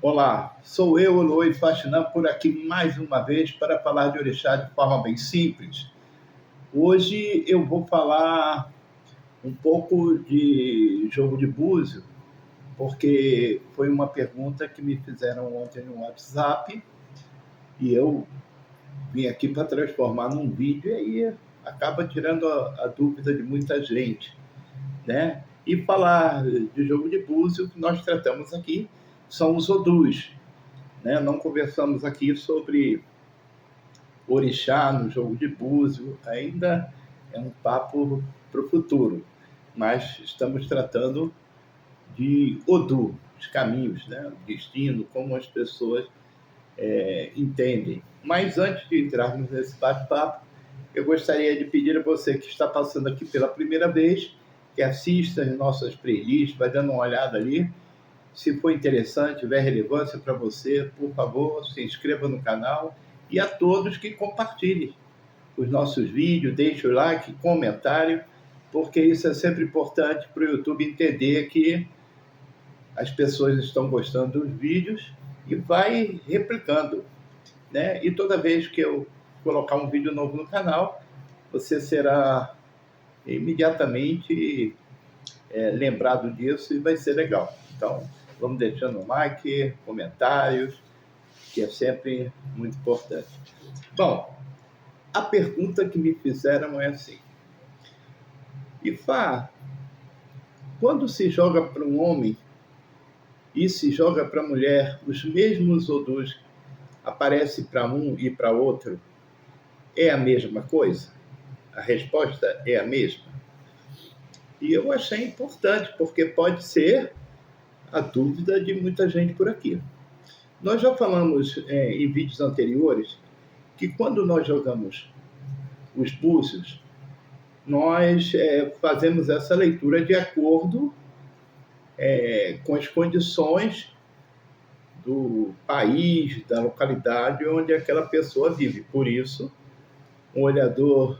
Olá, sou eu, Eloy Faxinã, por aqui mais uma vez para falar de orixá de forma bem simples. Hoje eu vou falar um pouco de jogo de búzio, porque foi uma pergunta que me fizeram ontem no WhatsApp e eu vim aqui para transformar num vídeo e aí acaba tirando a dúvida de muita gente, né? E falar de jogo de búzio que nós tratamos aqui são os odus, né? Não conversamos aqui sobre orixá no jogo de búzio, ainda é um papo para o futuro, mas estamos tratando de Odu, os caminhos, né? O destino, como as pessoas entendem. Mas antes de entrarmos nesse bate-papo, eu gostaria de pedir a você que está passando aqui pela primeira vez, que assista as nossas playlists, vai dando uma olhada ali. Se for interessante, tiver relevância para você, por favor, se inscreva no canal e a todos que compartilhem os nossos vídeos, deixe o like, comentário, porque isso é sempre importante para o YouTube entender que as pessoas estão gostando dos vídeos e vai replicando, né? E toda vez que eu colocar um vídeo novo no canal, você será imediatamente lembrado disso e vai ser legal. Então, vamos deixando um like, comentários, que é sempre muito importante. Bom, a pergunta que me fizeram é assim: Ifá, quando se joga para um homem e se joga para a mulher, os mesmos odus aparecem para um e para outro? É a mesma coisa? A resposta é a mesma? E eu achei importante, porque pode ser a dúvida de muita gente por aqui. Nós já falamos em vídeos anteriores que quando nós jogamos os búzios, nós fazemos essa leitura de acordo com as condições do país, da localidade onde aquela pessoa vive. Por isso, um olhador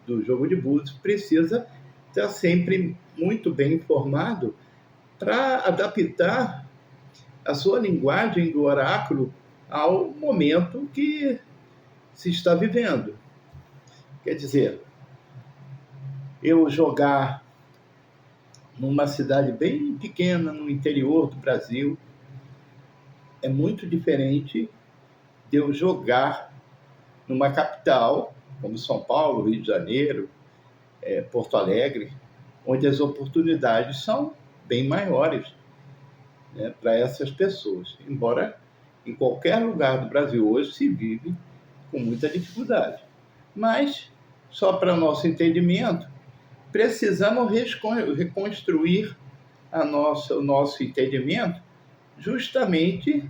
do jogo de búzios precisa estar sempre muito bem informado para adaptar a sua linguagem do oráculo ao momento que se está vivendo. Quer dizer, eu jogar numa cidade bem pequena, no interior do Brasil, é muito diferente de eu jogar numa capital, como São Paulo, Rio de Janeiro, Porto Alegre, onde as oportunidades são bem maiores, né, para essas pessoas. Embora em qualquer lugar do Brasil hoje se vive com muita dificuldade. Mas, só para nosso entendimento, precisamos reconstruir o nosso entendimento justamente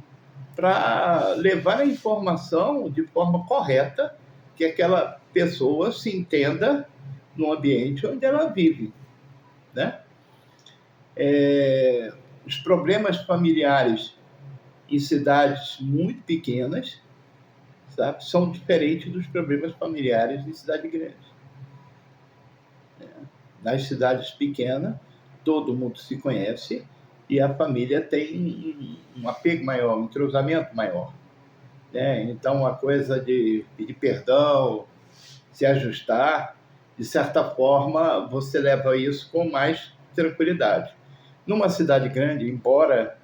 para levar a informação de forma correta, que aquela pessoa se entenda no ambiente onde ela vive, né? Os problemas familiares em cidades muito pequenas, sabe, são diferentes dos problemas familiares em cidade grande. Nas cidades pequenas, todo mundo se conhece e a família tem um apego maior, um entrosamento maior, né? Então, a coisa de pedir perdão, se ajustar, de certa forma, você leva isso com mais tranquilidade. Numa cidade grande, embora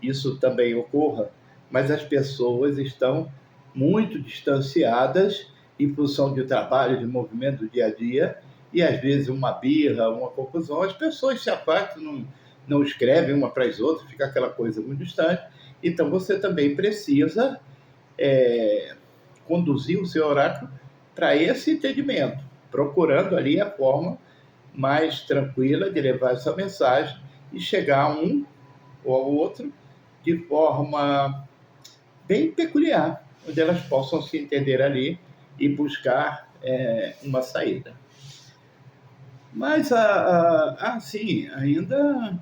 isso também ocorra, mas as pessoas estão muito distanciadas em função de trabalho, de movimento do dia a dia, e às vezes uma birra, uma confusão, as pessoas se afastam, não escrevem uma para as outras, fica aquela coisa muito distante. Então você também precisa conduzir o seu oráculo para esse entendimento, procurando ali a forma mais tranquila de levar essa mensagem e chegar a um ou ao outro de forma bem peculiar, onde elas possam se entender ali e buscar uma saída. Mas, sim, ainda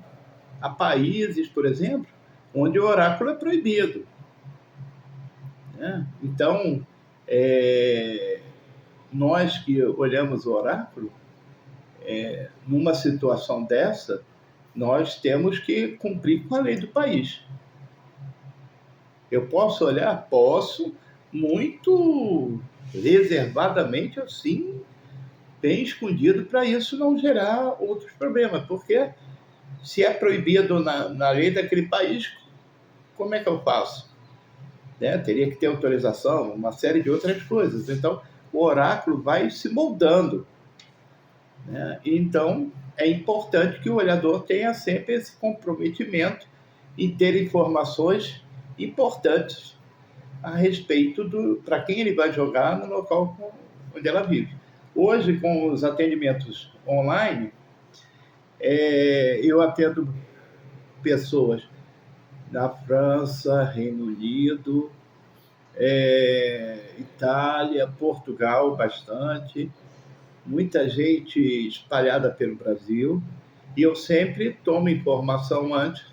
há países, por exemplo, onde o oráculo é proibido, né? Então, nós que olhamos o oráculo, numa situação dessa, nós temos que cumprir com a lei do país. Eu posso olhar? Posso, muito reservadamente, assim, bem escondido, para isso não gerar outros problemas, porque se é proibido na lei daquele país, como é que eu faço? Né? Teria que ter autorização, uma série de outras coisas. Então, o oráculo vai se moldando. Né? Então, é importante que o olhador tenha sempre esse comprometimento em ter informações importantes a respeito do para quem ele vai jogar no local onde ela vive. Hoje, com os atendimentos online, eu atendo pessoas da França, Reino Unido, Itália, Portugal, bastante, muita gente espalhada pelo Brasil, e eu sempre tomo informação antes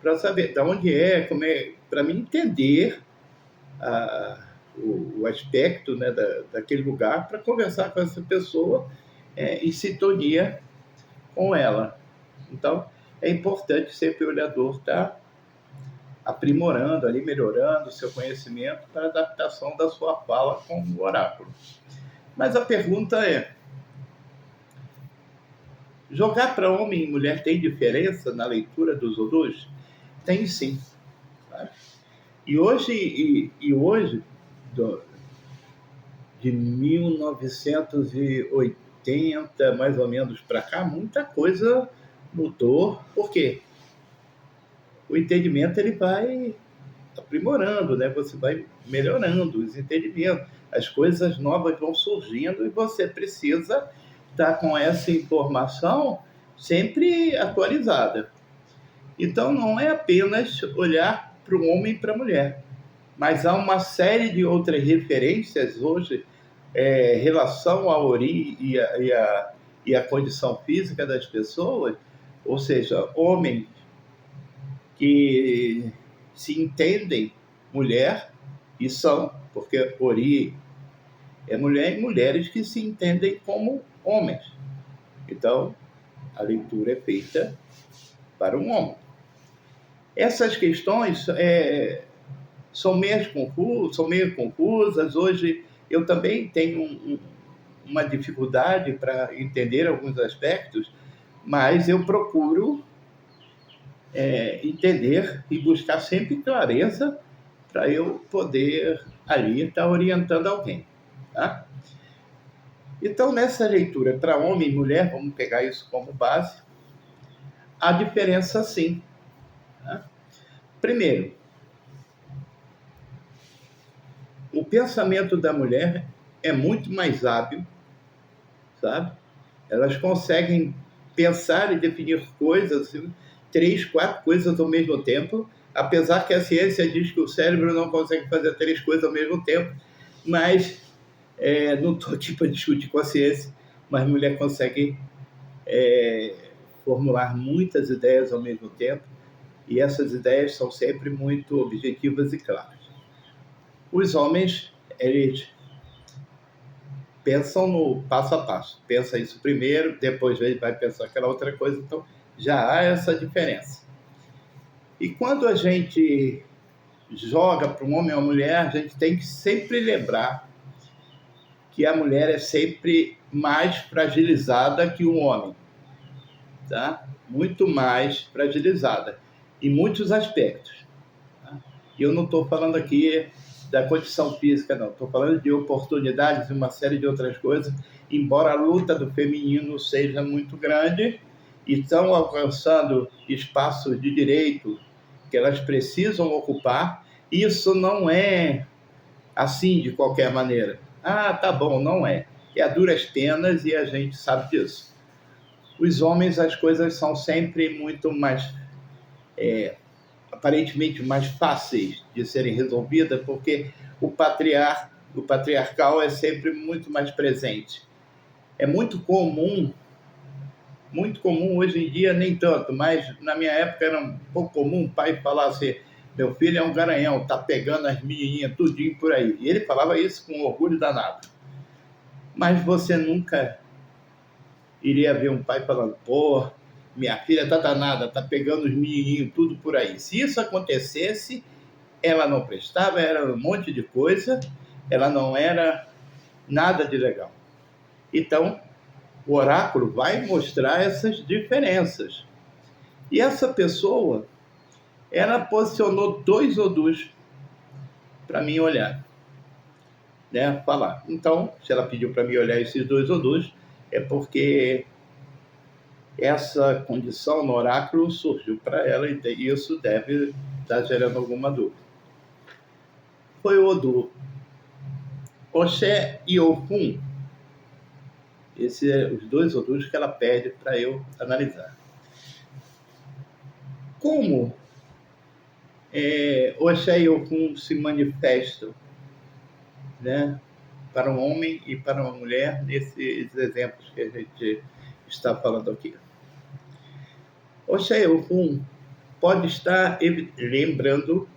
para saber de onde como é, para me entender o aspecto, né, daquele lugar, para conversar com essa pessoa em sintonia com ela. Então, é importante sempre o olhador estar aprimorando ali, melhorando o seu conhecimento para a adaptação da sua fala com o oráculo. Mas a pergunta é: jogar para homem e mulher tem diferença na leitura dos odus? Tem sim. Sabe? E hoje de 1980, mais ou menos, para cá, muita coisa mudou. Por quê? O entendimento ele vai aprimorando, né? Você vai melhorando os entendimentos, as coisas novas vão surgindo e você precisa estar com essa informação sempre atualizada. Então, não é apenas olhar para o homem e para a mulher, mas há uma série de outras referências hoje, relação à origem e a condição física das pessoas, ou seja, homens que se entendem mulher e são, porque Ori é mulher, e mulheres que se entendem como homens. Então, a leitura é feita para um homem. Essas questões são meio confusas. Hoje eu também tenho uma dificuldade para entender alguns aspectos, mas eu procuro entender e buscar sempre clareza para eu poder ali estar orientando alguém. Tá? Então, nessa leitura para homem e mulher, vamos pegar isso como base, há diferença sim. Tá? Primeiro, o pensamento da mulher é muito mais hábil, sabe? Elas conseguem pensar e definir coisas, 3, 4 coisas ao mesmo tempo, apesar que a ciência diz que o cérebro não consegue fazer 3 coisas ao mesmo tempo, mas não estou aqui para discutir com a ciência, mas mulher consegue formular muitas ideias ao mesmo tempo, e essas ideias são sempre muito objetivas e claras. Os homens, eles pensam no passo a passo. Pensa isso primeiro, depois vai pensar aquela outra coisa. Então, já há essa diferença. E quando a gente joga para um homem ou uma mulher, a gente tem que sempre lembrar que a mulher é sempre mais fragilizada que o homem. Tá? Muito mais fragilizada, em muitos aspectos. Tá? E eu não estou falando aqui da condição física, não. Estou falando de oportunidades e uma série de outras coisas, embora a luta do feminino seja muito grande e estão alcançando espaços de direito que elas precisam ocupar, isso não é assim de qualquer maneira. Ah, tá bom, não é. É a duras penas e a gente sabe disso. Os homens, as coisas são sempre muito mais, aparentemente, mais fáceis de serem resolvidas, porque o patriarcal é sempre muito mais presente. É muito comum hoje em dia, nem tanto, mas na minha época era um pouco comum o pai falar assim: meu filho é um garanhão, tá pegando as menininhas tudinho por aí. E ele falava isso com orgulho danado. Mas você nunca iria ver um pai falando: pô, minha filha tá danada, tá pegando os menininhos tudo por aí. Se isso acontecesse, ela não prestava, era um monte de coisa, ela não era nada de legal. Então, o oráculo vai mostrar essas diferenças. E essa pessoa, ela posicionou 2 odus para mim olhar, né? Falar. Então, se ela pediu para mim olhar esses 2 odus, é porque essa condição no oráculo surgiu para ela e isso deve estar gerando alguma dúvida. Foi o odu Oxé e Ofum. Esses são os 2 odus que ela pede para eu analisar. Como Oxé e Ofum se manifestam, né, para um homem e para uma mulher nesses exemplos que a gente está falando aqui. Oxé e Ofum pode estar lembrando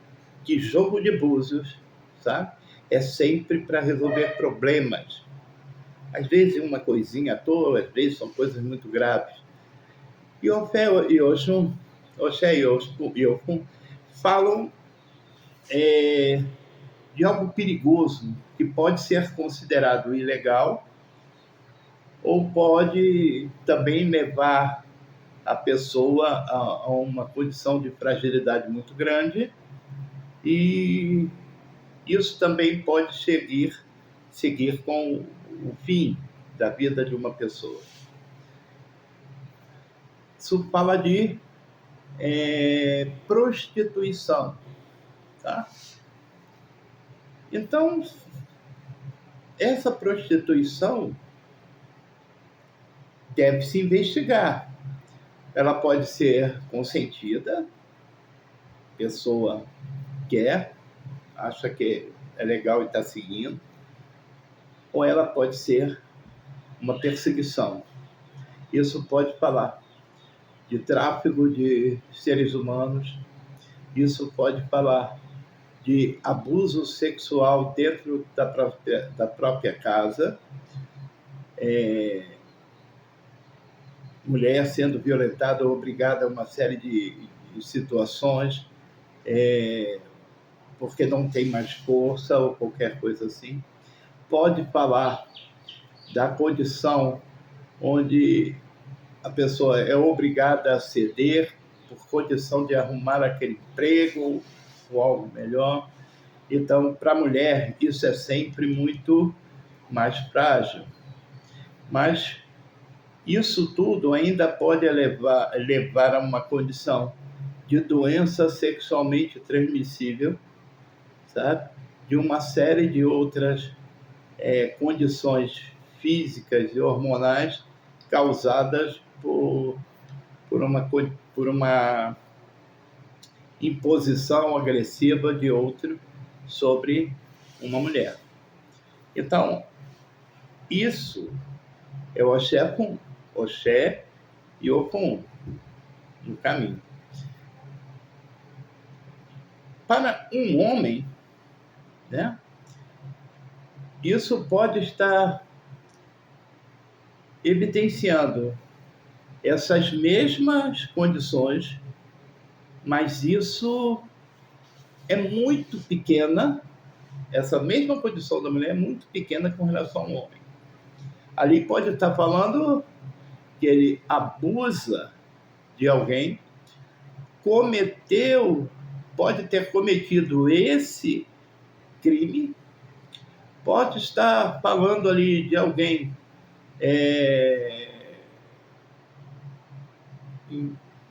que jogo de búzios, sabe, é sempre para resolver problemas. Às vezes uma coisinha à toa, às vezes são coisas muito graves. E Oxé e Ofum falam de algo perigoso que pode ser considerado ilegal ou pode também levar a pessoa a uma condição de fragilidade muito grande, e isso também pode seguir com o fim da vida de uma pessoa. Isso fala de prostituição, tá? Então, essa prostituição deve se investigar. Ela pode ser consentida, a pessoa quer, acha que é legal e está seguindo, ou ela pode ser uma perseguição. Isso pode falar de tráfico de seres humanos, isso pode falar de abuso sexual dentro da própria casa, mulher sendo violentada ou obrigada a uma série de situações, porque não tem mais força ou qualquer coisa assim. Pode falar da condição onde a pessoa é obrigada a ceder por condição de arrumar aquele emprego ou algo melhor. Então, para a mulher, isso é sempre muito mais frágil. Mas isso tudo ainda pode levar a uma condição de doença sexualmente transmissível, sabe? De uma série de outras condições físicas e hormonais causadas por uma imposição agressiva de outro sobre uma mulher. Então, isso é o Oxé e Ofum no caminho. Para um homem, né, isso pode estar evidenciando essas mesmas condições, mas isso é muito pequena, essa mesma condição da mulher é muito pequena com relação ao homem. Ali pode estar falando que ele abusa de alguém, pode ter cometido esse crime, pode estar falando ali de alguém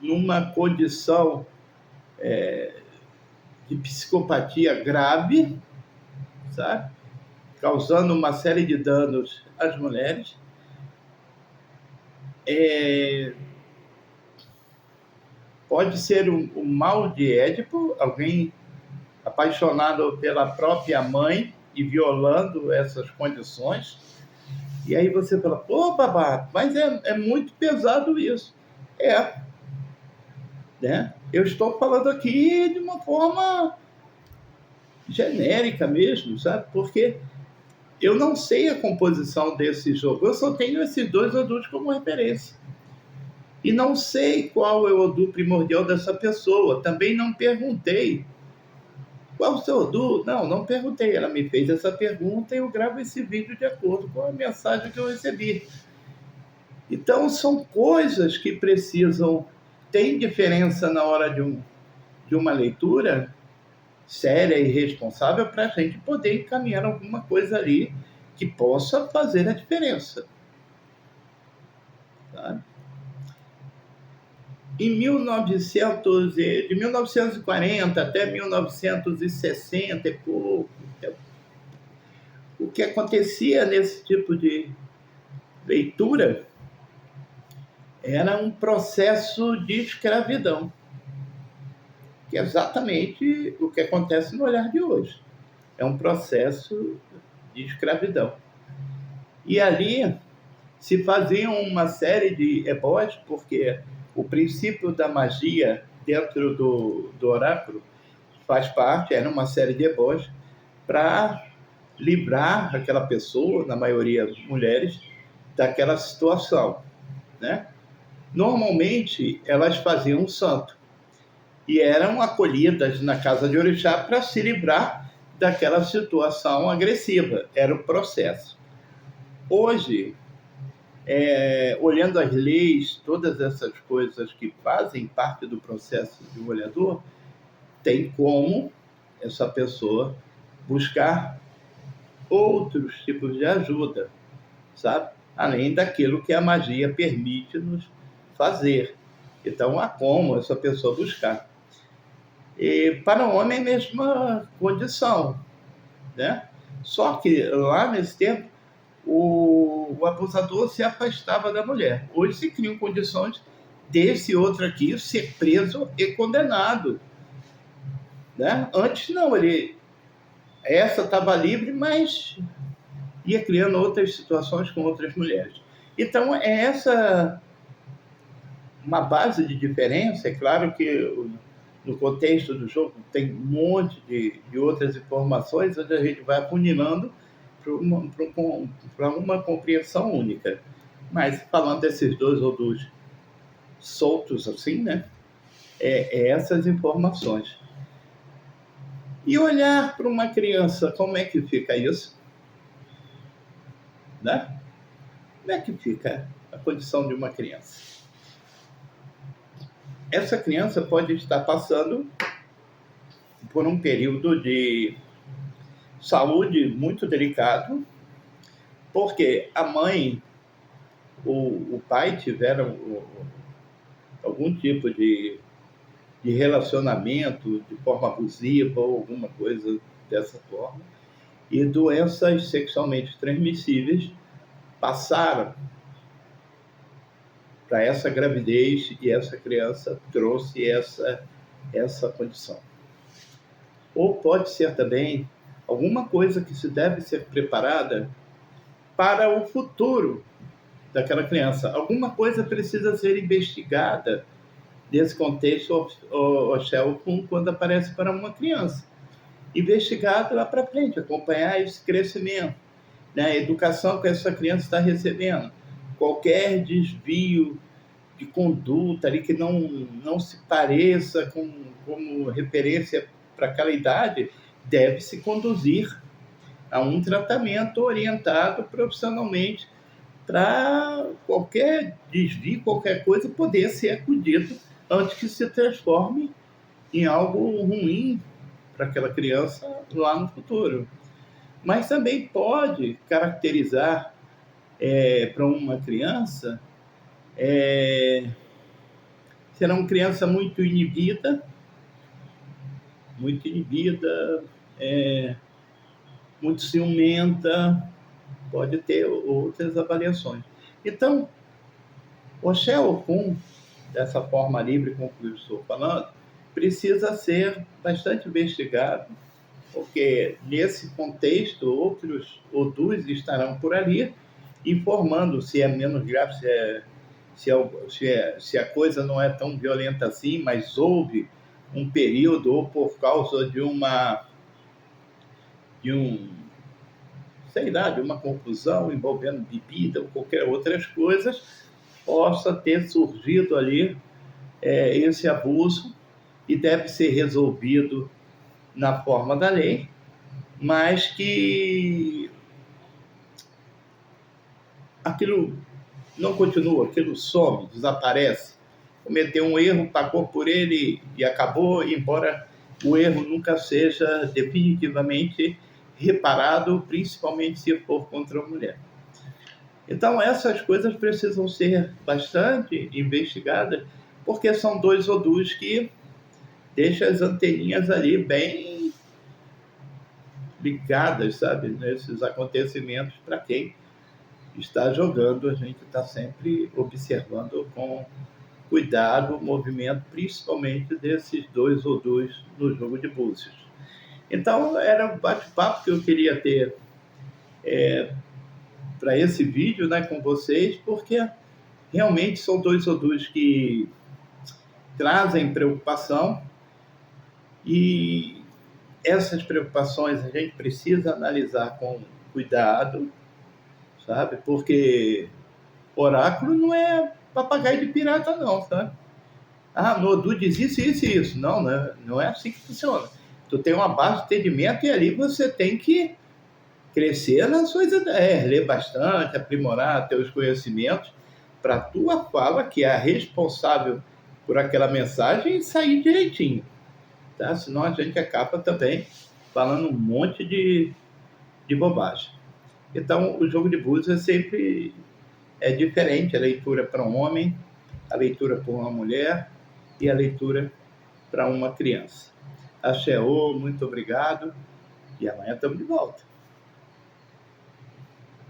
numa condição de psicopatia grave, sabe? Causando uma série de danos às mulheres. Pode ser um mal de Édipo, alguém apaixonado pela própria mãe e violando essas condições. E aí você fala, pô, babá, mas é muito pesado isso. Né? Eu estou falando aqui de uma forma genérica mesmo, sabe? Porque eu não sei a composição desse jogo, eu só tenho esses 2 odus como referência. E não sei qual é o odu primordial dessa pessoa, também não perguntei Qual o seu Odu? Não, não perguntei. Ela me fez essa pergunta e eu gravo esse vídeo de acordo com a mensagem que eu recebi. Então, são coisas que precisam... Tem diferença na hora de uma leitura séria e responsável para a gente poder encaminhar alguma coisa ali que possa fazer a diferença. Tá? De 1940 até 1960 e pouco, o que acontecia nesse tipo de leitura era um processo de escravidão, que é exatamente o que acontece no olhar de hoje. É um processo de escravidão. E ali se faziam uma série de ebós, porque o princípio da magia dentro do oráculo faz parte, era uma série de ebós, para livrar aquela pessoa, na maioria mulheres, daquela situação, né? Normalmente, elas faziam um santo e eram acolhidas na casa de orixá para se livrar daquela situação agressiva. Era o processo. Hoje, olhando as leis, todas essas coisas que fazem parte do processo de um olhador, tem como essa pessoa buscar outros tipos de ajuda, sabe? Além daquilo que a magia permite-nos fazer. Então, há como essa pessoa buscar. E para o homem é a mesma condição, né? Só que lá nesse tempo, o abusador se afastava da mulher. Hoje se criam condições desse outro aqui ser preso e condenado, né? Antes não, essa estava livre, mas ia criando outras situações com outras mulheres. Então, é essa uma base de diferença. É claro que no contexto do jogo tem um monte de outras informações, onde a gente vai afunilando para uma compreensão única. Mas falando desses dois ou dos soltos assim, né? Essas informações. E olhar para uma criança, como é que fica isso? Né? Como é que fica a condição de uma criança? Essa criança pode estar passando por um período de saúde muito delicado, porque a mãe ou o pai tiveram algum tipo de relacionamento de forma abusiva ou alguma coisa dessa forma, e doenças sexualmente transmissíveis passaram para essa gravidez e essa criança trouxe essa condição. Ou pode ser também alguma coisa que se deve ser preparada para o futuro daquela criança. Alguma coisa precisa ser investigada nesse contexto Oxelcum quando aparece para uma criança. Investigado lá para frente, acompanhar esse crescimento, né? A educação que essa criança está recebendo. Qualquer desvio de conduta ali que não se pareça como referência para aquela idade, deve se conduzir a um tratamento orientado profissionalmente para qualquer desvio, qualquer coisa poder ser acudido antes que se transforme em algo ruim para aquela criança lá no futuro. Mas também pode caracterizar para uma criança, será uma criança muito inibida, muito ciumenta, pode ter outras avaliações. Então, o Oxelcum, dessa forma livre com que eu estou falando, precisa ser bastante investigado, porque nesse contexto outros Odus estarão por ali informando se é menos grave, se a coisa não é tão violenta assim, mas houve um período ou por causa de uma confusão envolvendo bebida ou qualquer outras coisas, possa ter surgido ali esse abuso e deve ser resolvido na forma da lei, mas que aquilo não continua, aquilo some, desaparece. Cometeu um erro, pagou por ele e acabou, embora o erro nunca seja definitivamente reparado, principalmente se for contra a mulher. Então, essas coisas precisam ser bastante investigadas, porque são dois odus que deixam as anteninhas ali bem ligadas, sabe, nesses acontecimentos. Para quem está jogando, a gente está sempre observando com cuidado o movimento, principalmente desses dois odus no jogo de búzios. Então, era um bate-papo que eu queria ter para esse vídeo, né, com vocês, porque realmente são dois odus que trazem preocupação e essas preocupações a gente precisa analisar com cuidado, sabe? Porque oráculo não é papagaio de pirata, não, tá? Ah, no Odu diz isso, isso e isso. Não, não é assim que funciona. Tu tem uma base de entendimento e ali você tem que crescer nas suas ideias, ler bastante, aprimorar teus conhecimentos para a tua fala, que é a responsável por aquela mensagem, sair direitinho, tá? Senão a gente acaba também falando um monte de bobagem. Então, o jogo de búzios sempre é diferente, a leitura para um homem, a leitura para uma mulher e a leitura para uma criança. Axé, muito obrigado e amanhã estamos de volta.